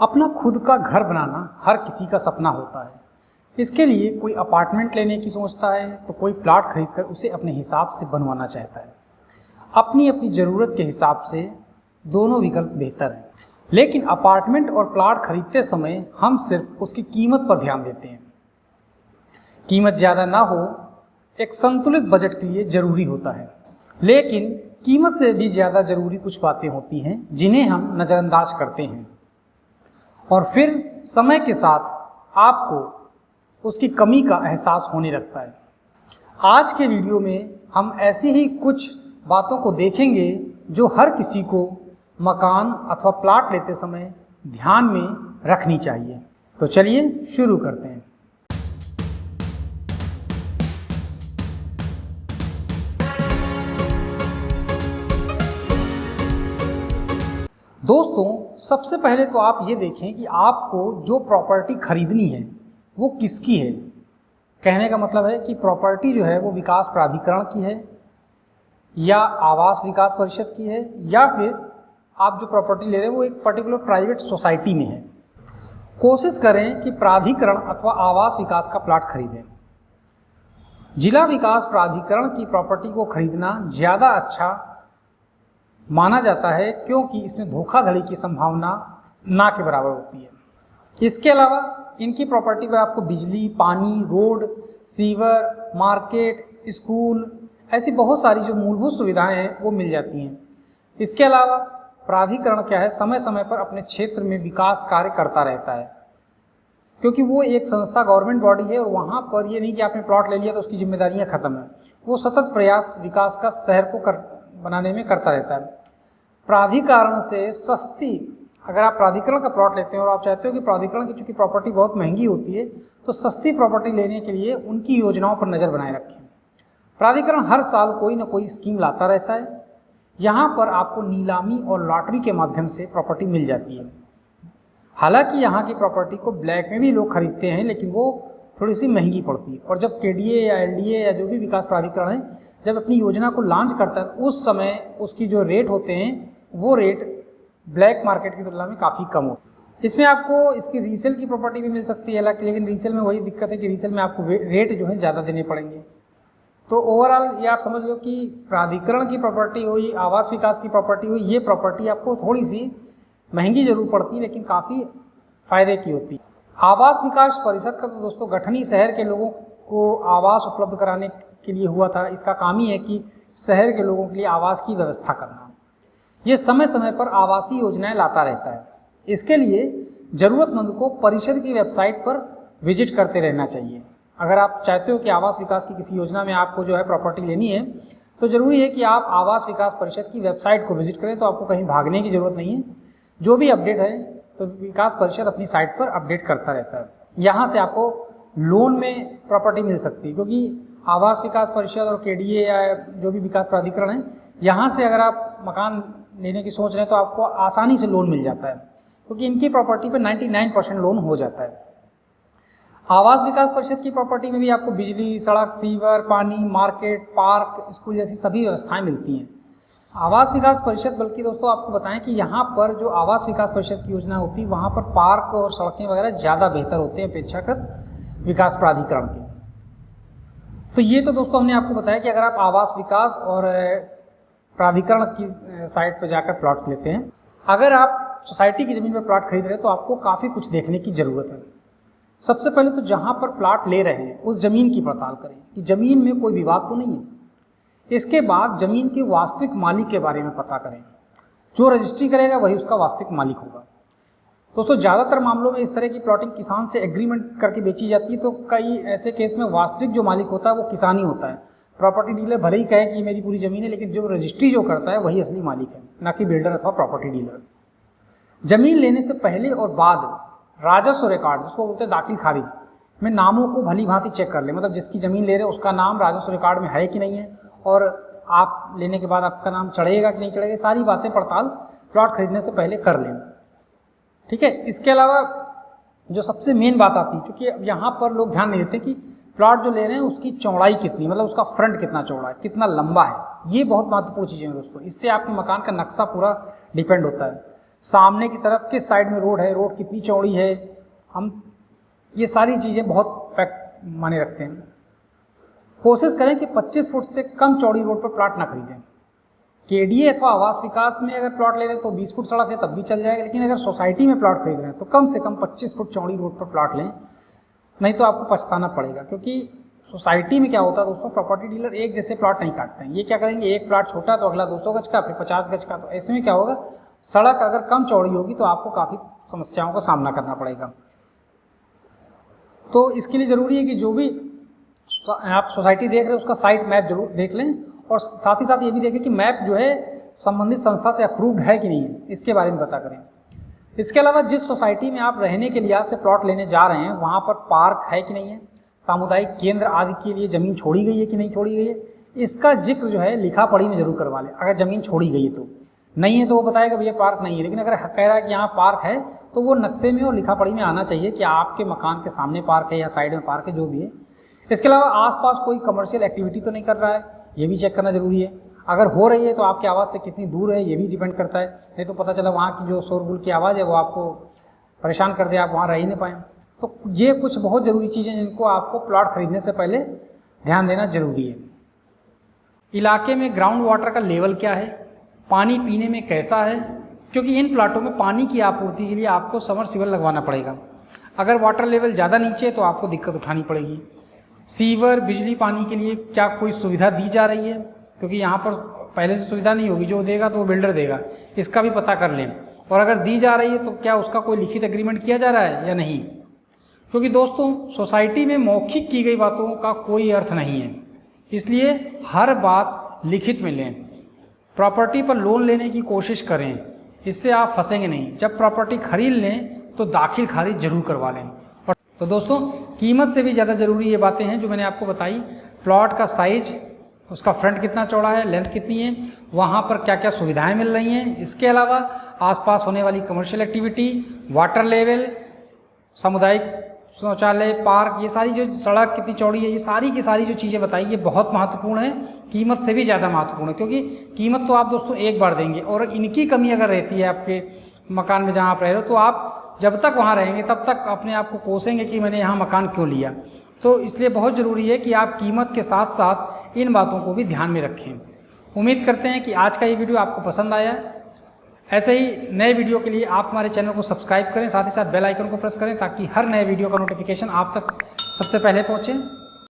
अपना खुद का घर बनाना हर किसी का सपना होता है। इसके लिए कोई अपार्टमेंट लेने की सोचता है तो कोई प्लॉट खरीदकर उसे अपने हिसाब से बनवाना चाहता है। अपनी अपनी ज़रूरत के हिसाब से दोनों विकल्प बेहतर हैं, लेकिन अपार्टमेंट और प्लॉट खरीदते समय हम सिर्फ उसकी कीमत पर ध्यान देते हैं। कीमत ज़्यादा ना हो, एक संतुलित बजट के लिए ज़रूरी होता है, लेकिन कीमत से भी ज़्यादा ज़रूरी कुछ बातें होती हैं जिन्हें हम नज़रअंदाज करते हैं और फिर समय के साथ आपको उसकी कमी का एहसास होने लगता है। आज के वीडियो में हम ऐसी ही कुछ बातों को देखेंगे जो हर किसी को मकान अथवा प्लॉट लेते समय ध्यान में रखनी चाहिए। तो चलिए शुरू करते हैं। दोस्तों, सबसे पहले तो आप ये देखें कि आपको जो प्रॉपर्टी खरीदनी है वो किसकी है। कहने का मतलब है कि प्रॉपर्टी जो है वो विकास प्राधिकरण की है या आवास विकास परिषद की है, या फिर आप जो प्रॉपर्टी ले रहे हैं वो एक पर्टिकुलर प्राइवेट सोसाइटी में है। कोशिश करें कि प्राधिकरण अथवा आवास विकास का प्लॉट खरीदें। जिला विकास प्राधिकरण की प्रॉपर्टी को खरीदना ज़्यादा अच्छा माना जाता है, क्योंकि इसमें धोखाधड़ी की संभावना ना के बराबर होती है। इसके अलावा इनकी प्रॉपर्टी पर आपको बिजली, पानी, रोड, सीवर, मार्केट, स्कूल, ऐसी बहुत सारी जो मूलभूत सुविधाएं हैं वो मिल जाती हैं। इसके अलावा प्राधिकरण क्या है, समय समय पर अपने क्षेत्र में विकास कार्य करता रहता है, क्योंकि वो एक संस्था, गवर्नमेंट बॉडी है, और वहाँ पर ये नहीं कि आपने प्लॉट ले लिया तो उसकी जिम्मेदारियाँ खत्म है। वो सतत प्रयास विकास का शहर को बनाने में करता रहता है। प्राधिकरण से सस्ती, अगर आप प्राधिकरण का प्लॉट लेते हैं और आप चाहते हो कि प्राधिकरण की चूँकि प्रॉपर्टी बहुत महंगी होती है, तो सस्ती प्रॉपर्टी लेने के लिए उनकी योजनाओं पर नज़र बनाए रखें। प्राधिकरण हर साल कोई ना कोई स्कीम लाता रहता है। यहाँ पर आपको नीलामी और लॉटरी के माध्यम से प्रॉपर्टी मिल जाती है। हालांकि यहाँ की प्रॉपर्टी को ब्लैक में भी लोग खरीदते हैं, लेकिन वो थोड़ी सी महंगी पड़ती है। और जब केडीए या एलडीए या जो भी विकास प्राधिकरण है जब अपनी योजना को लॉन्च करता है, उस समय उसकी जो रेट होते हैं वो रेट ब्लैक मार्केट की तुलना में काफ़ी कम होती है। इसमें आपको इसकी रीसेल की प्रॉपर्टी भी मिल सकती है, हालांकि लेकिन रीसेल में वही दिक्कत है कि रीसेल में आपको रेट जो है ज़्यादा देने पड़ेंगे। तो ओवरऑल ये आप समझ लो कि प्राधिकरण की प्रॉपर्टी हुई, आवास विकास की प्रॉपर्टी हुई, ये प्रॉपर्टी आपको थोड़ी सी महंगी जरूर पड़ती है, लेकिन काफ़ी फ़ायदे की होती है। आवास विकास परिषद का तो दोस्तों गठन ही शहर के लोगों को आवास उपलब्ध कराने के लिए हुआ था। इसका काम ही है कि शहर के लोगों के लिए आवास की व्यवस्था करना। ये समय समय पर आवासीय योजनाएं लाता रहता है। इसके लिए ज़रूरतमंद को परिषद की वेबसाइट पर विजिट करते रहना चाहिए। अगर आप चाहते हो कि आवास विकास की किसी योजना में आपको जो है प्रॉपर्टी लेनी है, तो ज़रूरी है कि आप आवास विकास परिषद की वेबसाइट को विजिट करें। तो आपको कहीं भागने की ज़रूरत नहीं है। जो भी अपडेट है तो विकास परिषद अपनी साइट पर अपडेट करता रहता है। यहाँ से आपको लोन में प्रॉपर्टी मिल सकती है, क्योंकि आवास विकास परिषद और केडीए या जो भी विकास प्राधिकरण है, यहाँ से अगर आप मकान लेने की सोच रहे हैं तो आपको आसानी से लोन मिल जाता है, क्योंकि इनकी प्रॉपर्टी पे 99% लोन हो जाता है। आवास विकास परिषद की प्रॉपर्टी में भी आपको बिजली, सड़क, सीवर, पानी, मार्केट, पार्क, स्कूल जैसी सभी व्यवस्थाएं मिलती हैं। आवास विकास परिषद, बल्कि दोस्तों आपको बताएं कि यहाँ पर जो आवास विकास परिषद की योजना होती है वहाँ पर पार्क और सड़कें वगैरह ज़्यादा बेहतर होते हैं अपेक्षाकृत विकास प्राधिकरण के। तो ये तो दोस्तों हमने आपको बताया कि अगर आप आवास विकास और प्राधिकरण की साइट पर जाकर प्लॉट लेते हैं। अगर आप सोसाइटी की ज़मीन पर प्लॉट खरीद रहे हैं तो आपको काफ़ी कुछ देखने की ज़रूरत है। सबसे पहले तो जहाँ पर प्लॉट ले रहे हैं उस ज़मीन की पड़ताल करें कि ज़मीन में कोई विवाद तो नहीं है। इसके बाद ज़मीन के वास्तविक मालिक के बारे में पता करें। जो रजिस्ट्री करेगा वही उसका वास्तविक मालिक होगा। दोस्तों, ज़्यादातर मामलों में इस तरह की प्लॉटिंग किसान से एग्रीमेंट करके बेची जाती है, तो कई ऐसे केस में वास्तविक जो मालिक होता है वो किसान ही होता है। प्रॉपर्टी डीलर भले ही कहे कि ये मेरी पूरी ज़मीन है, लेकिन जो रजिस्ट्री जो करता है वही असली मालिक है, ना कि बिल्डर अथवा प्रॉपर्टी डीलर। ज़मीन लेने से पहले और बाद राजस्व रिकॉर्ड, जिसको बोलते हैं दाखिल खारिज, में नामों को भली भांति चेक कर ले। मतलब जिसकी ज़मीन ले रहे हैं उसका नाम राजस्व रिकॉर्ड में है कि नहीं है, और आप लेने के बाद आपका नाम चढ़ेगा कि नहीं चढ़ेगा, सारी बातें पड़ताल प्लॉट खरीदने से पहले कर लें। ठीक है। इसके अलावा जो सबसे मेन बात आती है, चूँकि अब यहाँ पर लोग ध्यान नहीं देते कि प्लॉट जो ले रहे हैं उसकी चौड़ाई कितनी, मतलब उसका फ्रंट कितना चौड़ा है, कितना लंबा है। ये बहुत महत्वपूर्ण चीज़ें हैं दोस्तों। इससे आपके मकान का नक्शा पूरा डिपेंड होता है। सामने की तरफ किस साइड में रोड है, रोड कितनी चौड़ी है, हम ये सारी चीज़ें बहुत फैक्ट माने रखते हैं। कोशिश करें कि 25 फुट से कम चौड़ी रोड पर प्लॉट ना खरीदें। केडीए अथवा आवास विकास में अगर प्लॉट ले रहे हैं तो 20 फुट सड़क है तब भी चल जाएगा, लेकिन अगर सोसाइटी में प्लॉट खरीद रहे हैं तो कम से कम 25 फुट चौड़ी रोड पर प्लॉट लें, नहीं तो आपको पछताना पड़ेगा। क्योंकि सोसाइटी में क्या होता है दोस्तों, प्रॉपर्टी डीलर एक जैसे प्लॉट नहीं काटते हैं। ये क्या करेंगे, एक प्लॉट छोटा तो अगला 200 गज का, फिर 50 गज का। तो ऐसे में क्या होगा, सड़क अगर कम चौड़ी होगी तो आपको काफ़ी समस्याओं का सामना करना पड़ेगा। तो इसके लिए ज़रूरी है कि जो भी आप सोसाइटी देख रहे हैं उसका साइट मैप जरूर देख लें, और साथ ही साथ ये भी देखें कि मैप जो है संबंधित संस्था से अप्रूव्ड है कि नहीं है, इसके बारे में पता करें। इसके अलावा जिस सोसाइटी में आप रहने के लिहाज से प्लॉट लेने जा रहे हैं वहाँ पर पार्क है कि नहीं है, सामुदायिक केंद्र आदि के लिए ज़मीन छोड़ी गई है कि नहीं छोड़ी गई है, इसका जिक्र जो है लिखा पढ़ी में जरूर करवा लें। अगर ज़मीन छोड़ी गई है तो नहीं है तो वो बताएगा भैया पार्क नहीं है, लेकिन अगर कह रहा है कि यहाँ पार्क है तो वो नक्शे में और लिखा पढ़ी में आना चाहिए कि आपके मकान के सामने पार्क है या साइड में पार्क है, जो भी है। इसके अलावा आसपास कोई कमर्शियल एक्टिविटी तो नहीं कर रहा है, ये भी चेक करना जरूरी है। अगर हो रही है तो आपके आवाज़ से कितनी दूर है ये भी डिपेंड करता है, नहीं तो पता चला वहाँ की जो शोरगुल की आवाज़ है वो आपको परेशान कर दे, आप वहाँ रह ही नहीं पाएँ। तो ये कुछ बहुत ज़रूरी चीज़ें जिनको आपको प्लॉट खरीदने से पहले ध्यान देना जरूरी है। इलाके में ग्राउंड वाटर का लेवल क्या है, पानी पीने में कैसा है, क्योंकि इन प्लाटों में पानी की आपूर्ति के लिए आपको समरसीबल लगवाना पड़ेगा। अगर वाटर लेवल ज़्यादा नीचे है तो आपको दिक्कत उठानी पड़ेगी। सीवर बिजली पानी के लिए क्या कोई सुविधा दी जा रही है, क्योंकि यहाँ पर पहले से सुविधा नहीं होगी, जो देगा तो वो बिल्डर देगा, इसका भी पता कर लें। और अगर दी जा रही है तो क्या उसका कोई लिखित एग्रीमेंट किया जा रहा है या नहीं, क्योंकि दोस्तों सोसाइटी में मौखिक की गई बातों का कोई अर्थ नहीं है, इसलिए हर बात लिखित में लें। प्रॉपर्टी पर लोन लेने की कोशिश करें, इससे आप फंसेंगे नहीं। जब प्रॉपर्टी खरीद लें तो दाखिल खारिज जरूर करवा लें। और तो दोस्तों कीमत से भी ज़्यादा ज़रूरी ये बातें हैं जो मैंने आपको बताई। प्लॉट का साइज, उसका फ्रंट कितना चौड़ा है, लेंथ कितनी है, वहाँ पर क्या क्या सुविधाएं मिल रही हैं, इसके अलावा आसपास होने वाली कमर्शियल एक्टिविटी, वाटर लेवल, सामुदायिक शौचालय, पार्क, ये सारी जो सड़क कितनी चौड़ी है, ये सारी की सारी जो चीज़ें बताई ये बहुत महत्वपूर्ण है, कीमत से भी ज़्यादा महत्वपूर्ण है। क्योंकि कीमत तो आप दोस्तों एक बार देंगे, और इनकी कमी अगर रहती है आपके मकान में जहाँ आप रह रहे हो तो आप जब तक वहाँ रहेंगे तब तक अपने आप को कोसेंगे कि मैंने यहाँ मकान क्यों लिया। तो इसलिए बहुत ज़रूरी है कि आप कीमत के साथ साथ इन बातों को भी ध्यान में रखें। उम्मीद करते हैं कि आज का ये वीडियो आपको पसंद आया। ऐसे ही नए वीडियो के लिए आप हमारे चैनल को सब्सक्राइब करें, साथ ही साथ बेल आइकन को प्रेस करें ताकि हर नए वीडियो का नोटिफिकेशन आप तक सबसे पहले पहुँचे।